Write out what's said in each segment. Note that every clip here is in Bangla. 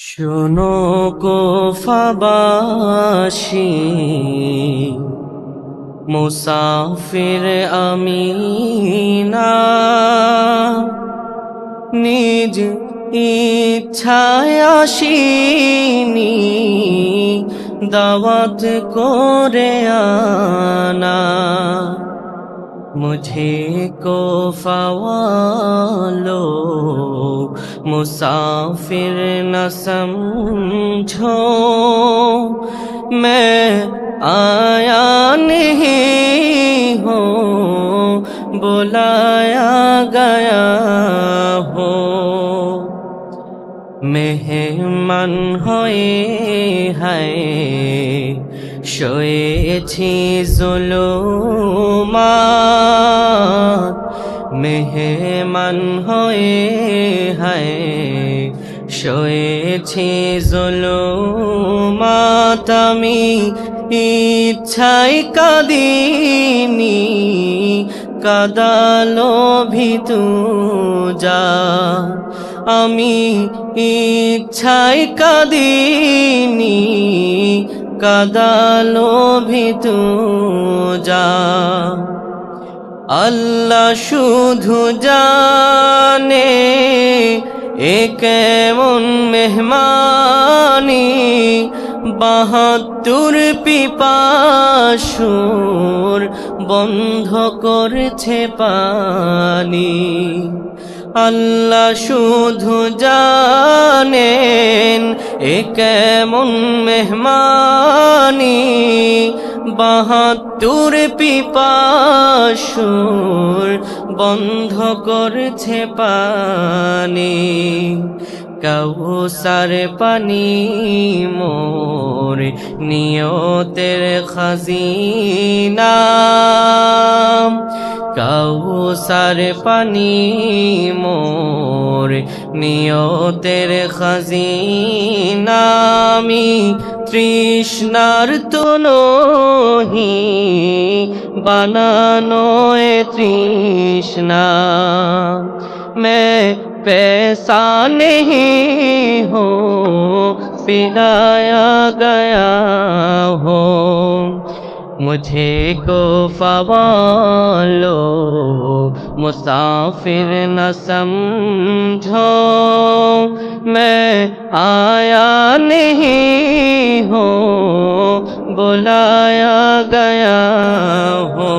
শোনো কুফাবাসী, মুসাফির আমি না, নিজ ইচ্ছায় আসিনি, দাওয়াত করে আনা। मुझे कोफा वालों मुसाफिर न समझो, मैं आया नहीं हूँ, बुलाया गया हो। মেহমান হয়ে হায় শুয়েছি জুলুমাত, মেহমান হয়ে হায় শুয়েছি জুলুমাত। আমি ইচ্ছায় কাঁদিনি, কাঁদালো ভিতু যা। আমি ইচ্ছায় কাঁদিনি, কাঁদালো ভিতু যা। আল্লাহ শুধু জানে এ কেমন মেহমানি, ৭২ পিপাসুর বন্ধ করছে পানি। আল্লাহ শুধু জানেন এ কেমন মেহমানি, ৭২ পিপাসুর বন্ধ করছে পানি। কাউসার পানি মোর নিয়তের খাজিনা, কাউসার পানি মোর নিয়তের খাজিনা। আমি তৃষ্ণার্ত নহি, বানানো এ তৃষ্ণা। मैं पैसा नहीं हूँ, पिलाया गया हो। मुझे कोफा वालों मुसाफिर न समझो, मैं आया नहीं हूँ, बुलाया गया हो।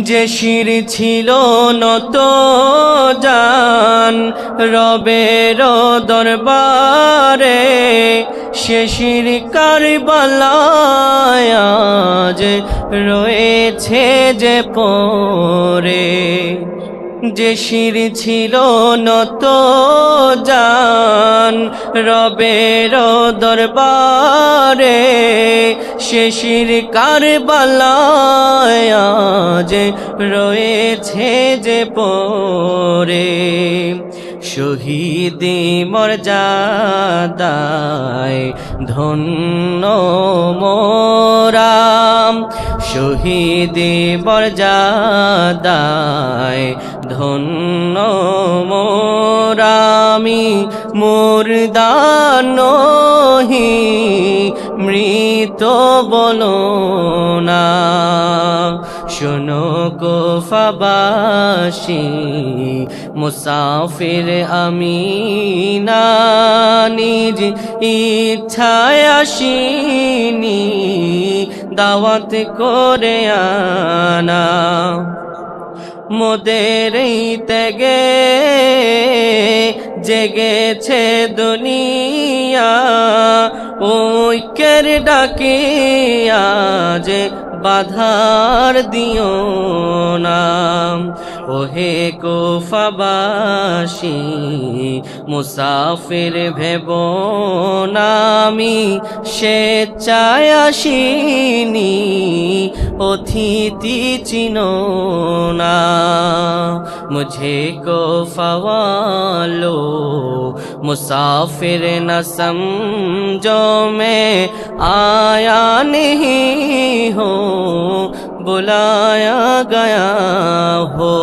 যে শির ছিল নত জান রবের দরবারে, সে শির কারবালায় আজ রয়েছে যে পরে। যে শির ছিল নত জান রবের দরবারে, সে শির কারবালায় আজ রয়েছে যে পরে। শহীদি মর্যাদায় ধন্য মোরা, শহীদি মর্যাদায় ধন্য মোরা। আমি মুর্দা নহি, মৃত বলো না। শোনো কুফাবাসী, মুসাফির আমি না, নিজ ইচ্ছায় আসিনি, দাওয়াত করে আনা। মোদের ত্যাগে জেগেছে দুনিয়া, ঐক্যের ডাকে আজ বাধার দিও না। ওহে কুফাবাসী, মুসাফির ভেব না। আমি স্বেচ্ছায় আসিনি, অতিথি চিনো না। मुझे कोफा वालों मुसाफिर न समझो, मैं आया नहीं हूँ, बुलाया गया हो।